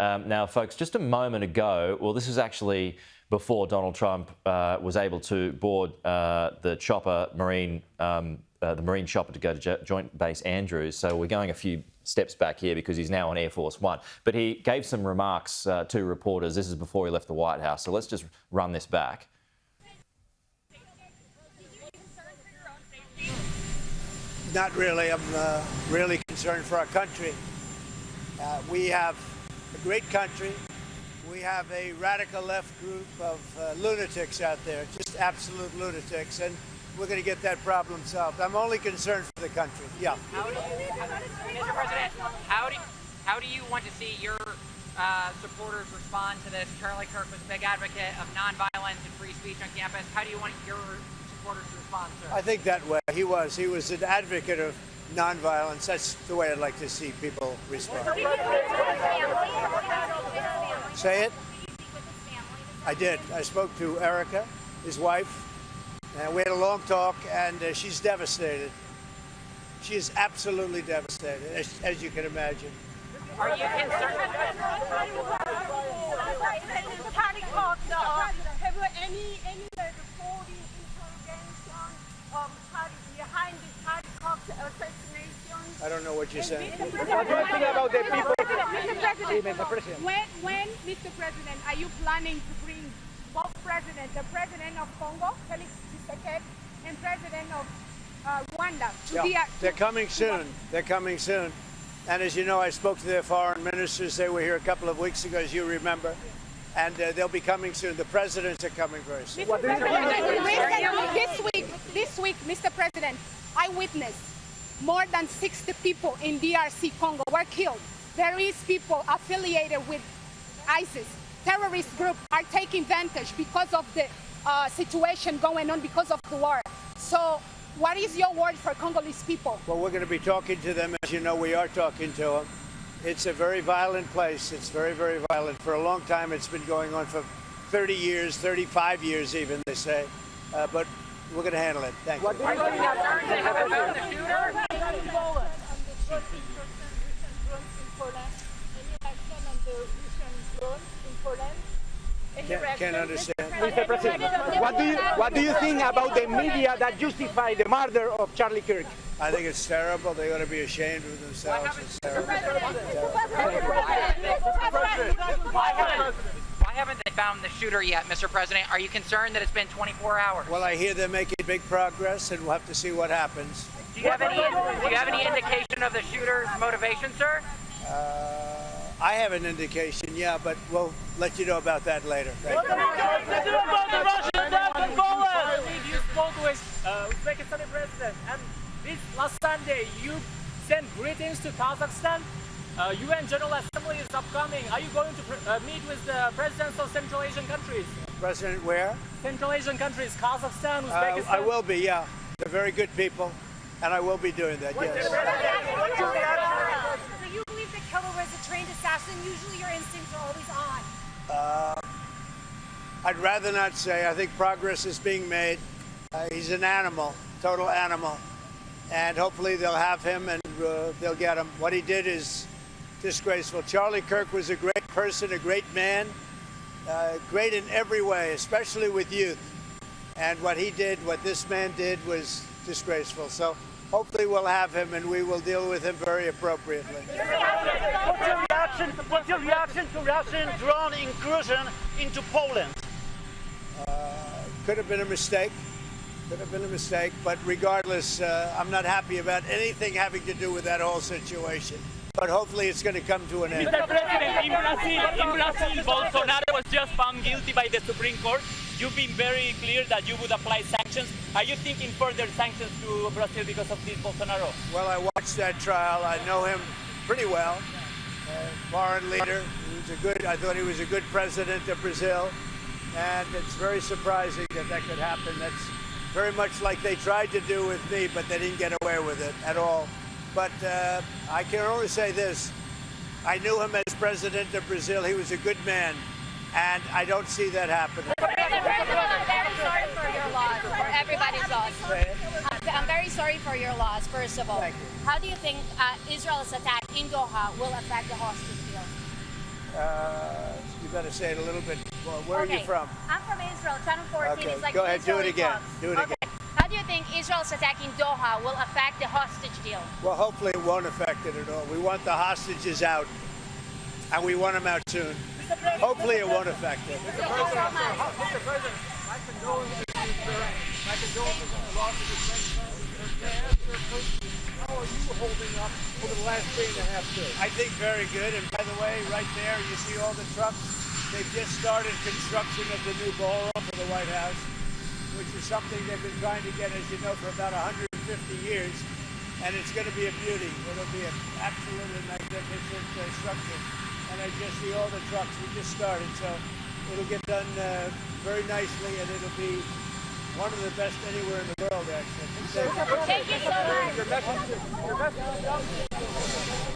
Now, folks, just a moment ago, well, this was actually before Donald Trump was able to board the chopper, the Marine chopper to go to Joint Base Andrews. So we're going a few steps back here because he's now on Air Force One. But he gave some remarks to reporters. This is before he left the White House. So let's just run this back. Not really. I'm really concerned for our country. We have a great country. We have a radical left group of lunatics out there, just absolute lunatics, and we're going to get that problem solved. I'm only concerned for the country. Yeah. Mr. President, how do you want to see your supporters respond to this? Charlie Kirk was a big advocate of nonviolence and free speech on campus. How do you want your supporters to respond, sir? I think that way. He was an advocate of nonviolence. That's the way I'd like to see people respond. Say it? I did. I spoke to Erica, his wife, and we had a long talk, and she's devastated. She is absolutely devastated, as you can imagine. Are you concerned? Have you any reporting interrogation behind the Charlie Kirk assassination? I don't know what you're saying. What do you think about the people? Mr. President, when, Mr. President, are you planning to bring both presidents, the president of Congo, Felix Tshisekedi, and president of Rwanda? They're coming soon. They're coming soon. And as you know, I spoke to their foreign ministers. They were here a couple of weeks ago, as you remember. And they'll be coming soon. The presidents are coming very soon. This week, Mr. President, I witnessed more than 60 people in DRC Congo were killed. There is people affiliated with ISIS. Terrorist groups are taking advantage because of the situation going on because of the war. So what is your word for Congolese people? Well, we're going to be talking to them. As you know, we are talking to them. It's a very violent place. It's very, very violent. For a long time, it's been going on for 30 years, 35 years even, they say. But we're going to handle it. Thank you. Are you concerned they haven't found the shooter? Can't understand. Mr. President, what do you think about the media that justify the murder of Charlie Kirk? I think it's terrible. They ought to be ashamed of themselves. It's terrible. Why haven't they found the shooter yet, Mr. President? Are you concerned that it's been 24 hours? Well, I hear they're making big progress, and we'll have to see what happens. Do you have any indication of the shooter's motivation, sir? I have an indication, yeah, but we'll let you know about that later. Thank you. I believe you spoke with Uzbekistan president, and this last Sunday you sent greetings to Kazakhstan. UN General Assembly is upcoming. Are you going to meet with the presidents of Central Asian countries? President where? Central Asian countries, Kazakhstan, Uzbekistan. I will be, yeah. They're very good people, and I will be doing that, yes. So you believe the killer was a trained assassin? Usually your instincts are always on. I'd rather not say. I think progress is being made. He's an animal, total animal. And hopefully they'll have him and they'll get him. What he did is disgraceful. Charlie Kirk was a great person, a great man, great in every way, especially with youth. And what he did, what this man did, was disgraceful. So hopefully we'll have him and we will deal with him very appropriately. What's your reaction to Russian drone incursion into Poland? Could have been a mistake. Could have been a mistake, but regardless, I'm not happy about anything having to do with that whole situation. But hopefully it's going to come to an end. Mr. President, in Brazil, Bolsonaro was just found guilty by the Supreme Court. You've been very clear that you would apply sanctions. Are you thinking further sanctions to Brazil because of this Bolsonaro? Well, I watched that trial. I know him pretty well. Foreign leader. I thought he was a good president of Brazil. And it's very surprising that that could happen. That's very much like they tried to do with me, but they didn't get away with it at all. But I can only say this. I knew him as president of Brazil. He was a good man, and I don't see that happening. I'm very sorry for your loss, for everybody's loss. I'm very sorry for your loss, first of all. Thank you. How do you think Israel's attack in Doha will affect the hostage deal? got to say it a little bit. Well, where are you from? I'm from Israel. Channel 14 Okay, is like go ahead, do it Israeli again. Fox. Do it again. How do you think Israel's attack in Doha will affect the hostage deal? Well, hopefully it won't affect it at all. We want the hostages out, and we want them out soon. Hopefully it won't affect it. Thank you so much. Mr. President, my condolences to you, sir. My condolences on the loss of your friend. How are you holding up over the last 3.5 years? I think very good. And by the way, right there, you see all the trucks. They've just started construction of the new ballroom for the White House, which is something they've been trying to get, as you know, for about 150 years. And it's going to be a beauty. It'll be an absolutely magnificent structure. And I just see all the trucks. We just started, so it'll get done very nicely, and it'll be one of the best anywhere in the world, actually. Thank you so much. Your message